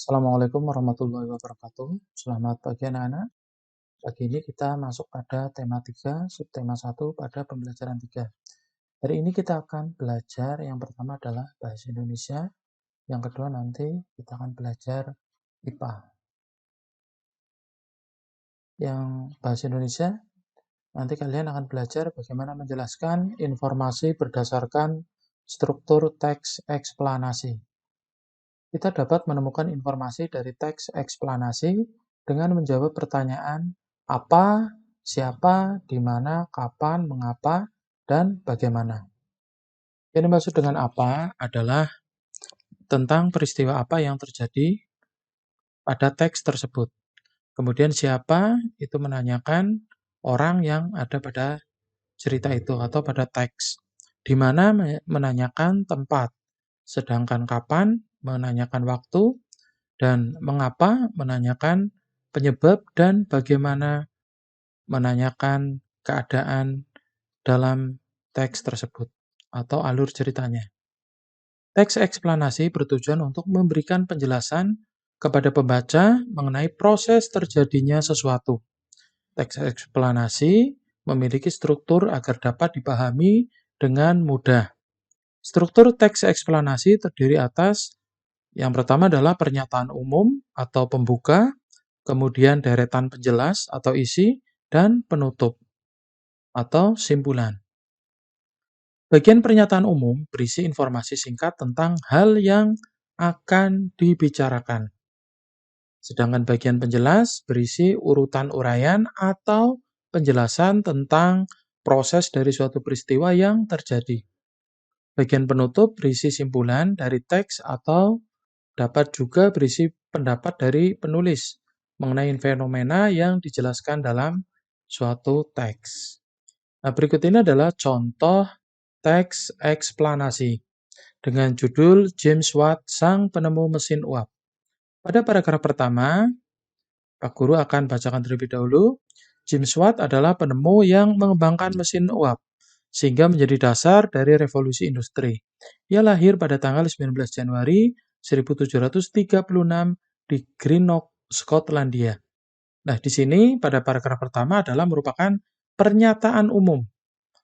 Assalamualaikum warahmatullahi wabarakatuh. Selamat pagi anak-anak. Pagi ini kita masuk pada tema 3, subtema 1 pada pembelajaran 3. Hari ini kita akan belajar yang pertama adalah bahasa Indonesia, yang kedua nanti kita akan belajar IPA. Yang bahasa Indonesia, nanti kalian akan belajar bagaimana menjelaskan informasi berdasarkan struktur teks eksplanasi. Kita dapat menemukan informasi dari teks eksplanasi dengan menjawab pertanyaan apa, siapa, di mana, kapan, mengapa, dan bagaimana. Yang dimaksud dengan apa adalah tentang peristiwa apa yang terjadi pada teks tersebut. Kemudian siapa itu menanyakan orang yang ada pada cerita itu atau pada teks. Di mana menanyakan tempat, sedangkan kapan menanyakan waktu, dan mengapa menanyakan penyebab, dan bagaimana menanyakan keadaan dalam teks tersebut atau alur ceritanya. Teks eksplanasi bertujuan untuk memberikan penjelasan kepada pembaca mengenai proses terjadinya sesuatu. Teks eksplanasi memiliki struktur agar dapat dipahami dengan mudah. Struktur teks eksplanasi terdiri atas yang pertama adalah pernyataan umum atau pembuka, kemudian deretan penjelas atau isi, dan penutup atau simpulan. Bagian pernyataan umum berisi informasi singkat tentang hal yang akan dibicarakan. Sedangkan bagian penjelas berisi urutan uraian atau penjelasan tentang proses dari suatu peristiwa yang terjadi. Bagian penutup berisi simpulan dari teks atau dapat juga berisi pendapat dari penulis mengenai fenomena yang dijelaskan dalam suatu teks. Nah, berikut ini adalah contoh teks eksplanasi dengan judul James Watt, Sang Penemu Mesin Uap. Pada paragraf pertama, Pak Guru akan bacakan terlebih dahulu. James Watt adalah penemu yang mengembangkan mesin uap, sehingga menjadi dasar dari revolusi industri. Ia lahir pada tanggal 19 Januari 1736 di Greenock, Skotlandia. Nah, di sini pada paragraf pertama adalah merupakan pernyataan umum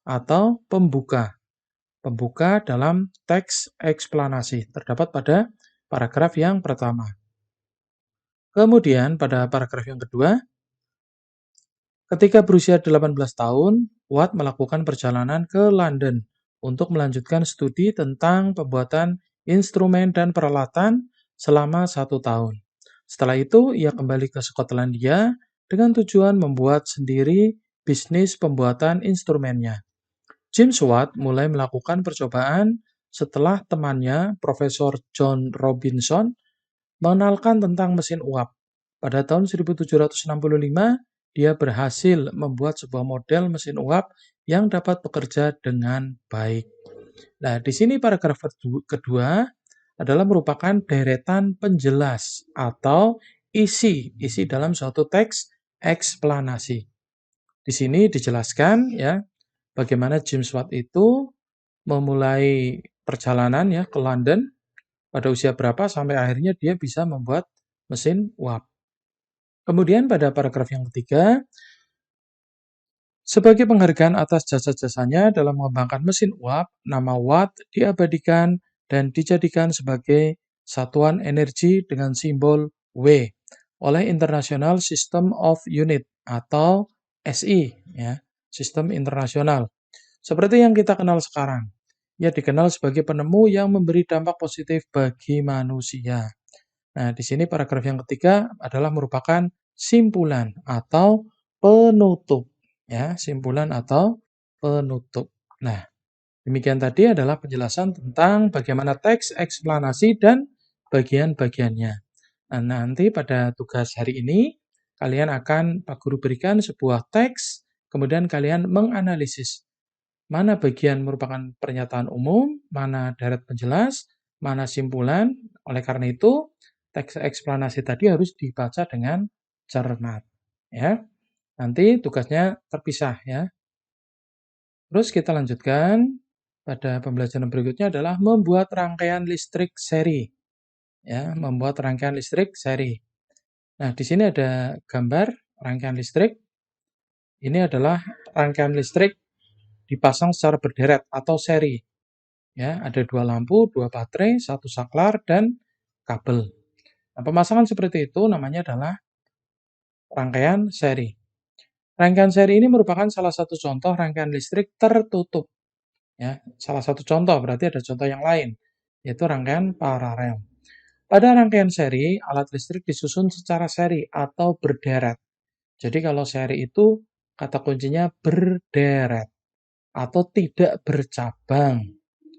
atau pembuka. Pembuka dalam teks eksplanasi terdapat pada paragraf yang pertama. Kemudian pada paragraf yang kedua, ketika berusia 18 tahun, Watt melakukan perjalanan ke London untuk melanjutkan studi tentang pembuatan instrumen dan peralatan selama 1 tahun. Setelah itu, ia kembali ke Skotlandia dengan tujuan membuat sendiri bisnis pembuatan instrumennya. James Watt mulai melakukan percobaan setelah temannya, Profesor John Robinson, mengenalkan tentang mesin uap. Pada tahun 1765, dia berhasil membuat sebuah model mesin uap yang dapat bekerja dengan baik. Nah, di sini paragraf kedua adalah merupakan deretan penjelas atau isi dalam suatu teks eksplanasi. Di sini dijelaskan ya bagaimana James Watt itu memulai perjalanan ya ke London pada usia berapa sampai akhirnya dia bisa membuat mesin uap. Kemudian pada paragraf yang ketiga, sebagai penghargaan atas jasa-jasanya dalam mengembangkan mesin uap, nama Watt diabadikan dan dijadikan sebagai satuan energi dengan simbol W oleh International System of Unit atau SI, ya, sistem internasional. Seperti yang kita kenal sekarang, ia dikenal sebagai penemu yang memberi dampak positif bagi manusia. Nah, di sini paragraf yang ketiga adalah merupakan simpulan atau penutup. Ya, simpulan atau penutup. Nah, demikian tadi adalah penjelasan tentang bagaimana teks eksplanasi dan bagian-bagiannya. Nah, nanti pada tugas hari ini, kalian akan Pak Guru berikan sebuah teks, kemudian kalian menganalisis mana bagian merupakan pernyataan umum, mana deret penjelas, mana simpulan. Oleh karena itu, teks eksplanasi tadi harus dibaca dengan cermat. Ya, nanti tugasnya terpisah ya. Terus kita lanjutkan pada pembelajaran berikutnya adalah membuat rangkaian listrik seri. ya, membuat rangkaian listrik seri. Nah, di sini ada gambar rangkaian listrik. Ini adalah rangkaian listrik dipasang secara berderet atau seri. Ya, ada 2 lampu, 2 baterai, 1 saklar, dan kabel. Nah, pemasangan seperti itu namanya adalah rangkaian seri. Rangkaian seri ini merupakan salah satu contoh rangkaian listrik tertutup. Ya, salah satu contoh, berarti ada contoh yang lain, yaitu rangkaian paralel. Pada rangkaian seri, alat listrik disusun secara seri atau berderet. Jadi kalau seri itu kata kuncinya berderet atau tidak bercabang.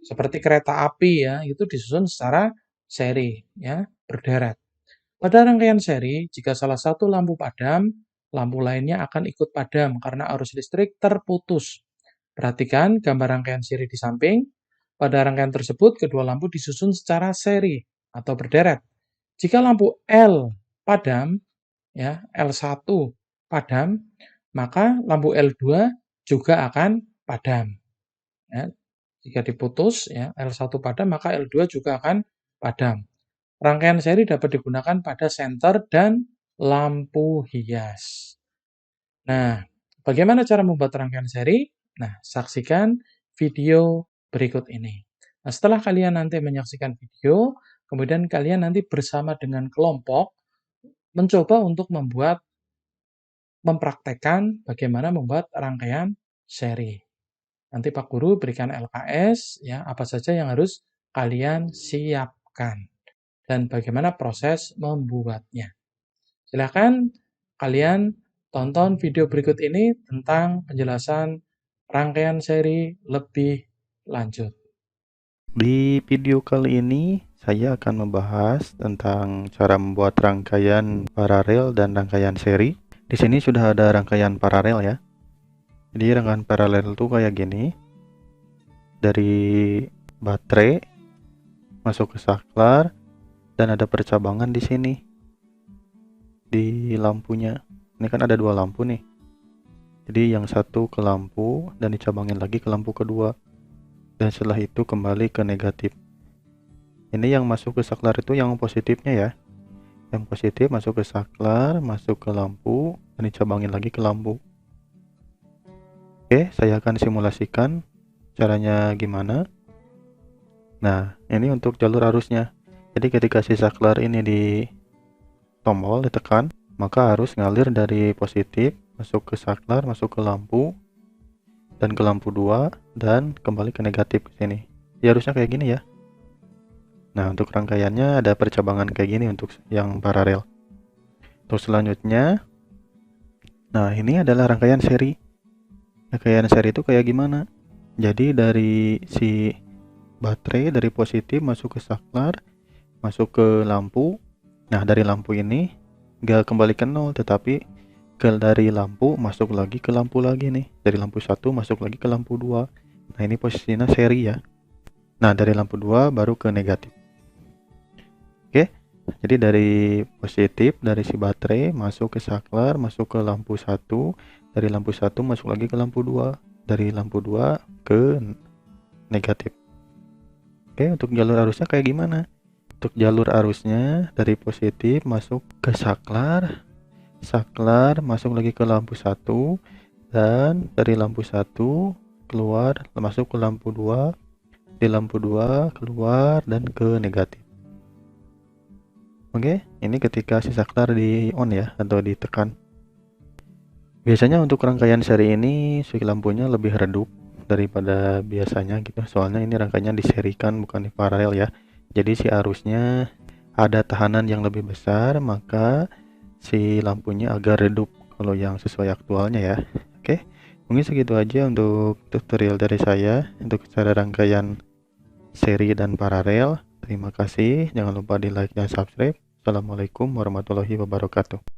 Seperti kereta api ya, itu disusun secara seri ya, berderet. Pada rangkaian seri, jika salah satu lampu padam, lampu lainnya akan ikut padam karena arus listrik terputus. Perhatikan gambar rangkaian seri di samping. Pada rangkaian tersebut, kedua lampu disusun secara seri atau berderet. Jika lampu L padam, ya, L1 padam, maka lampu L2 juga akan padam. Ya. Jika diputus, ya, L1 padam, maka L2 juga akan padam. Rangkaian seri dapat digunakan pada senter dan lampu hias. Nah, bagaimana cara membuat rangkaian seri? Nah, saksikan video berikut ini. Nah, setelah kalian nanti menyaksikan video, kemudian kalian nanti bersama dengan kelompok mencoba untuk mempraktekkan bagaimana membuat rangkaian seri. Nanti Pak Guru berikan LKS, ya, apa saja yang harus kalian siapkan dan bagaimana proses membuatnya. Silakan kalian tonton video berikut ini tentang penjelasan rangkaian seri lebih lanjut. Di video kali ini saya akan membahas tentang cara membuat rangkaian paralel dan rangkaian seri. Di sini sudah ada rangkaian paralel ya. Jadi rangkaian paralel itu kayak gini. Dari baterai masuk ke saklar dan ada percabangan di sini. Di lampunya. Ini kan ada 2 lampu nih. Jadi yang satu ke lampu dan dicabangin lagi ke lampu kedua. Dan setelah itu kembali ke negatif. Ini yang masuk ke saklar itu yang positifnya ya. Yang positif masuk ke saklar, masuk ke lampu, dan dicabangin lagi ke lampu. Oke, saya akan simulasikan caranya gimana. Nah, ini untuk jalur arusnya. Jadi ketika si saklar ini di tombol ditekan, maka arus ngalir dari positif masuk ke saklar, masuk ke lampu, dan ke lampu 2, dan kembali ke negatif ke sini. Ya harusnya kayak gini ya. Nah, untuk rangkaiannya ada percabangan kayak gini untuk yang paralel. Terus selanjutnya, nah ini adalah rangkaian seri. Rangkaian seri itu kayak gimana? Jadi dari si baterai dari positif masuk ke saklar, masuk ke lampu. Nah dari lampu ini gak kembali ke nol, tetapi dari lampu masuk lagi ke lampu lagi nih. Dari lampu 1 masuk lagi ke lampu 2. Nah ini posisinya seri ya. Nah dari lampu 2 baru ke negatif. Oke, jadi dari positif dari si baterai masuk ke saklar, masuk ke lampu 1, dari lampu 1 masuk lagi ke lampu 2, dari lampu 2 ke negatif. Oke, untuk jalur arusnya kayak gimana? Untuk jalur arusnya dari positif masuk ke saklar, saklar masuk lagi ke lampu 1, dan dari lampu 1 keluar masuk ke lampu 2, di lampu 2 keluar dan ke negatif. Oke, ini ketika si saklar di on ya atau ditekan. Biasanya untuk rangkaian seri ini si lampunya lebih redup daripada biasanya gitu. Soalnya ini rangkaiannya diserikan bukan di paralel ya. Jadi si arusnya ada tahanan yang lebih besar, maka si lampunya agak redup kalau yang sesuai aktualnya ya. Oke, mungkin segitu aja untuk tutorial dari saya untuk cara rangkaian seri dan paralel. Terima kasih, jangan lupa di like dan subscribe. Assalamualaikum warahmatullahi wabarakatuh.